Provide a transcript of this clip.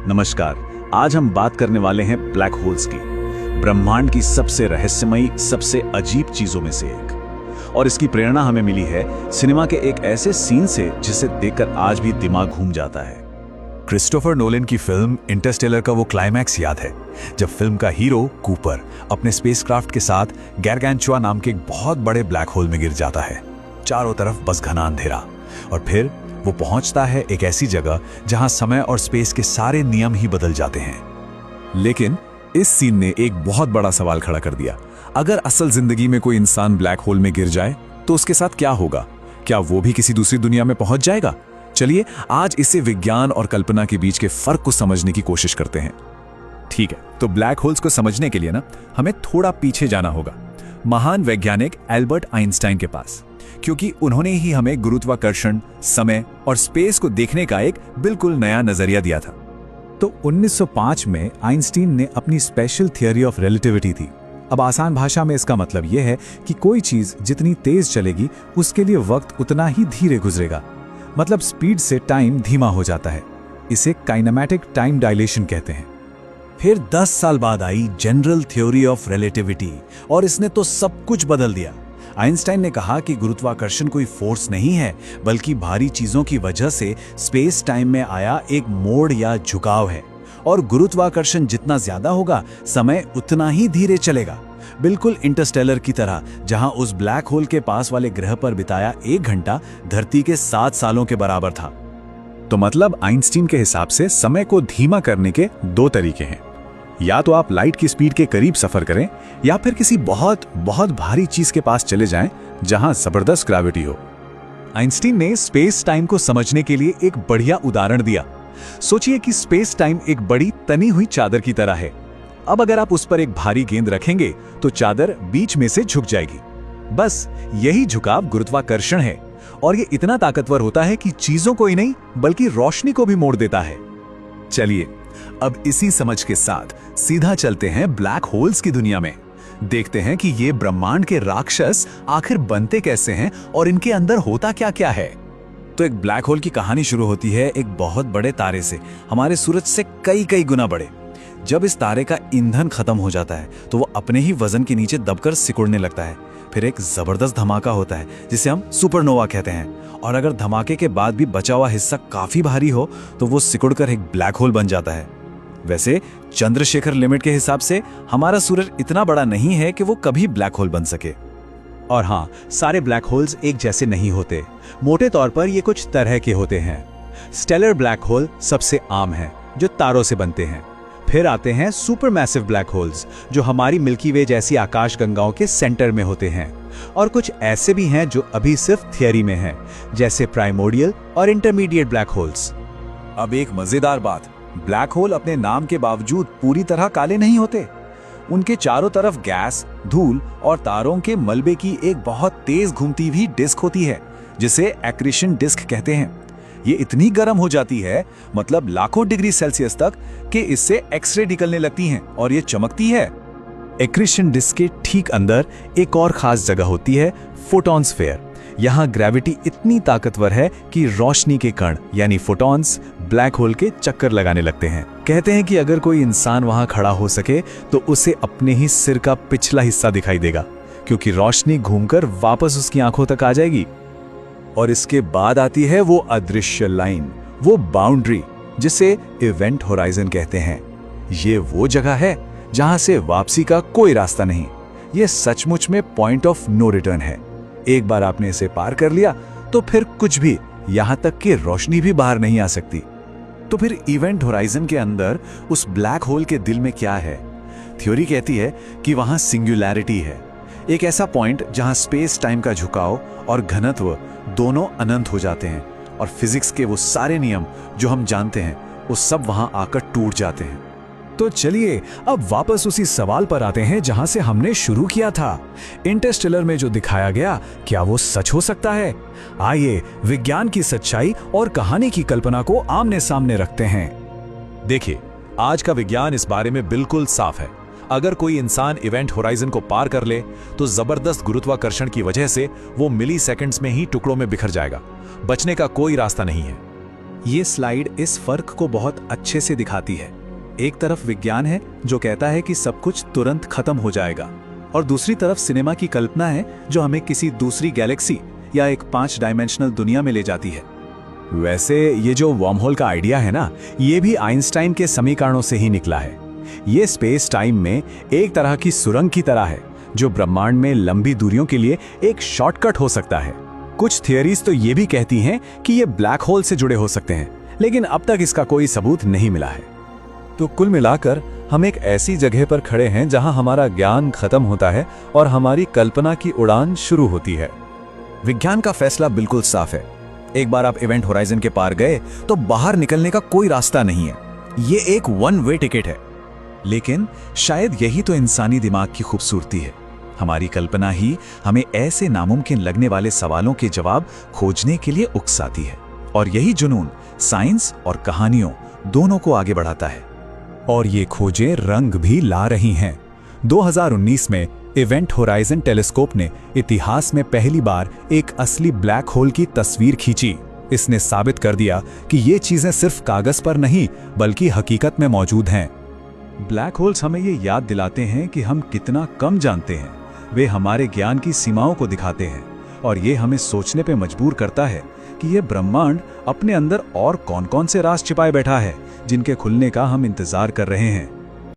नमस्कार। आज हम बात करने वाले हैं ब्लैक होल्स की, ब्रह्मांड की सबसे रहस्यमयी, सबसे अजीब चीजों में से एक। और इसकी प्रेरणा हमें मिली है सिनेमा के एक ऐसे सीन से जिसे देखकर आज भी दिमाग घूम जाता है। क्रिस्टोफर नोलन की फिल्म इंटरस्टेलर का वो क्लाइमैक्स याद है, जब फिल्म का हीरो कूपर अपने स्पेसक्राफ्ट के साथ गारगैंचुआ नाम के एक बहुत बड़े ब्लैक होल में गिर जाता है। चारों तरफ बस घना अंधेरा, और फिर वो पहुंचता है एक ऐसी जगह जहां समय और स्पेस के सारे नियम ही बदल जाते हैं। लेकिन इस सीन ने एक बहुत बड़ा सवाल खड़ा कर दिया। अगर असल जिंदगी में कोई इंसान ब्लैक होल में गिर जाए तो उसके साथ क्या होगा? क्या वो भी किसी दूसरी दुनिया में पहुंच जाएगा? चलिए आज इसे विज्ञान और कल्पना के बीच के फर्क को समझने की कोशिश करते हैं। ठीक है, तो ब्लैक होल्स को समझने के लिए हमें थोड़ा पीछे जाना होगा, महान वैज्ञानिक एल्बर्ट आइंस्टाइन के पास, क्योंकि उन्होंने ही हमें गुरुत्वाकर्षण, समय और स्पेस को देखने का एक बिल्कुल नया नजरिया दिया था। तो 1905 में आइंस्टीन ने अपनी स्पेशल थियरी ऑफ रिलेटिविटी दी। अब आसान भाषा में इसका मतलब यह है कि कोई चीज जितनी तेज चलेगी उसके लिए वक्त उतना ही धीरे गुजरेगा। मतलब स्पीड से टाइम धीमा हो जाता है। इसे काइनेमैटिक टाइम डायलेशन कहते हैं। फिर 10 साल बाद I general theory of relativity, और इसने तो सब कुछ बदल दिया। आइंस्टाइन ने कहा कि गुरुत्वाकर्षण कोई फोर्स नहीं है, बल्कि भारी चीजों की वजह से स्पेस टाइम में आया एक मोड़ या झुकाव है, और गुरुत्वाकर्षण जितना ज्यादा होगा समय उतना ही धीरे चलेगा। बिल्कुल इंटरस्टेलर की तरह, जहां उस ब्लैक होल के पास वाले ग्रह पर बिताया 1 घंटा धरती के 7 सालों के बराबर था। तो मतलब आइंस्टीन के हिसाब से समय को धीमा करने के 2 तरीके हैं। या तो आप लाइट की स्पीड के करीब सफर करें, या फिर किसी बहुत बहुत भारी चीज के पास चले जाएं जहां जबरदस्त ग्रेविटी हो। आइंस्टीन ने स्पेस टाइम को समझने के लिए एक बढ़िया उदाहरण दिया। सोचिए कि स्पेस टाइम एक बड़ी तनी हुई चादर की तरह है। अब अगर आप उस पर एक भारी गेंद रखेंगे तो चादर बीच में से झुक जाएगी। बस यही झुकाव गुरुत्वाकर्षण है, और ये इतना ताकतवर होता है कि चीजों को ही नहीं बल्कि रोशनी को भी मोड़ देता है। चलिए अब इसी समझ के साथ सीधा चलते हैं ब्लैक होल्स की दुनिया में। देखते हैं कि ये ब्रह्मांड के राक्षस आखिर बनते कैसे हैं और इनके अंदर होता क्या क्या है। तो एक ब्लैक होल की कहानी शुरू होती है एक बहुत बड़े तारे से, हमारे सूरज से कई कई गुना बड़े। जब इस तारे का ईंधन खत्म हो जाता है तो वो अपने ही वजन के नीचे दबकर सिकुड़ने लगता है। फिर एक जबरदस्त धमाका होता है जिसे हम सुपरनोवा कहते हैं, और अगर धमाके के बाद भी बचा हुआ हिस्सा काफी भारी हो तो वो सिकुड़कर एक ब्लैक होल बन जाता है। वैसे चंद्रशेखर लिमिट के हिसाब से हमारा सूरज इतना बड़ा नहीं है कि वो कभी ब्लैक होल बन सके। और हाँ, सारे ब्लैक होल्स एक जैसे नहीं होते। मोटे तौर पर ये कुछ तरह के होते हैं। स्टेलर ब्लैक होल सबसे आम है, जो तारों से बनते हैं। फिर आते हैं सुपरमैसिव ब्लैक होल्स, जो हमारी मिल्की वे जैसी आकाशगंगाओं के सेंटर में होते हैं। और कुछ ऐसे भी हैं जो अभी सिर्फ थियरी में हैं, जैसे प्राइमोर्डियल और इंटरमीडिएट ब्लैक होल्स। अब एक मजेदार बात, ब्लैक होल अपने नाम के बावजूद पूरी तरह काले नहीं होते। उनके चारों तरफ गैस, धूल और तारों के मलबे की एक बहुत तेज घूमती हुई डिस्क होती है, जिसे एक्रीशन डिस्क कहते हैं। ये इतनी गर्म हो जाती है, मतलब लाखों डिग्री सेल्सियस तक, कि इससे एक्सरे निकलने लगती हैं और ये चमकती है। एक्रीशन डिस्क के ठीक अंदर एक और खास जगह होती है, फोटॉन स्फीयर। यहाँ ग्रेविटी इतनी ताकतवर है कि रोशनी के कण यानी फोटॉन्स ब्लैक होल के चक्कर लगाने लगते हैं। कहते हैं कि अगर कोई इंसान वहां खड़ा हो सके तो उसे अपने ही सिर का पिछला हिस्सा दिखाई देगा, क्योंकि रोशनी घूमकर वापस उसकी आंखों तक आ जाएगी। और इसके बाद आती है वो अदृश्य लाइन, वो बाउंड्री, जिसे इवेंट होराइजन कहते हैं। ये वो जगह है जहां से वापसी का कोई रास्ता नहीं। ये सचमुच में पॉइंट ऑफ नो रिटर्न है। एक बार आपने इसे पार कर लिया तो फिर कुछ भी, यहां तक कि रोशनी भी बाहर नहीं आ सकती। तो फिर इवेंट होराइजन के अंदर उस ब्लैक होल के दिल में क्या है? थ्योरी कहती है कि वहां सिंगुलैरिटी है, एक ऐसा पॉइंट जहां स्पेस टाइम का झुकाव और घनत्व दोनों अनंत हो जाते हैं, और फिजिक्स के वो सारे नियम जो हम जानते हैं वो सब वहां आकर टूट जाते हैं। तो चलिए अब वापस उसी सवाल पर आते हैं जहां से हमने शुरू किया था। इंटरस्टेलर में जो दिखाया गया, क्या वो सच हो सकता है? आइए विज्ञान की सच्चाई और कहानी की कल्पना को आमने सामने रखते हैं। देखिए, आज का विज्ञान इस बारे में बिल्कुल साफ है। अगर कोई इंसान इवेंट होराइजन को पार कर ले तो जबरदस्त गुरुत्वाकर्षण की वजह से वो मिली सेकंड्स में ही टुकड़ों में बिखर जाएगा। बचने का कोई रास्ता नहीं है। ये स्लाइड इस फर्क को बहुत अच्छे से दिखाती है। एक तरफ विज्ञान है जो कहता है कि सब कुछ तुरंत खत्म हो जाएगा, और दूसरी तरफ सिनेमा की कल्पना है जो हमें किसी दूसरी गैलेक्सी या एक 5 डायमेंशनल दुनिया में ले जाती है। वैसे ये जो वर्म होल का आइडिया है ना, ये भी आइंस्टाइन के समीकरणों से ही निकला है। ये स्पेस टाइम में एक तरह की सुरंग की तरह है जो ब्रह्मांड में लंबी दूरियों के लिए एक शॉर्टकट हो सकता है। कुछ थियरीज तो ये भी कहती हैं कि ये ब्लैक होल से जुड़े हो सकते हैं, लेकिन अब तक इसका कोई सबूत नहीं मिला है। तो कुल मिलाकर हम एक ऐसी जगह पर खड़े हैं जहां हमारा ज्ञान खत्म होता है और हमारी कल्पना की उड़ान शुरू होती है। विज्ञान का फैसला बिल्कुल साफ है। एक बार आप इवेंट होराइजन के पार गए तो बाहर निकलने का कोई रास्ता नहीं है। ये एक वन वे टिकट है। लेकिन शायद यही तो इंसानी दिमाग की खूबसूरती है। हमारी कल्पना ही हमें ऐसे नामुमकिन लगने वाले सवालों के जवाब खोजने के लिए उकसाती है, और यही जुनून साइंस और कहानियों दोनों को आगे बढ़ाता है। और ये खोजें रंग भी ला रही हैं। 2019 में इवेंट होराइजन टेलीस्कोप ने इतिहास में पहली बार एक असली ब्लैक होल की तस्वीर खींची। इसने साबित कर दिया कि ये चीजें सिर्फ कागज पर नहीं बल्कि हकीकत में मौजूद हैं। ब्लैक होल्स हमें ये याद दिलाते हैं कि हम कितना कम जानते हैं। वे हमारे ज्ञान की सीमाओं को दिखाते हैं, और ये हमें सोचने पे मजबूर करता है कि ये ब्रह्मांड अपने अंदर और कौन-कौन से राज छिपाए बैठा है जिनके खुलने का हम इंतजार कर रहे हैं।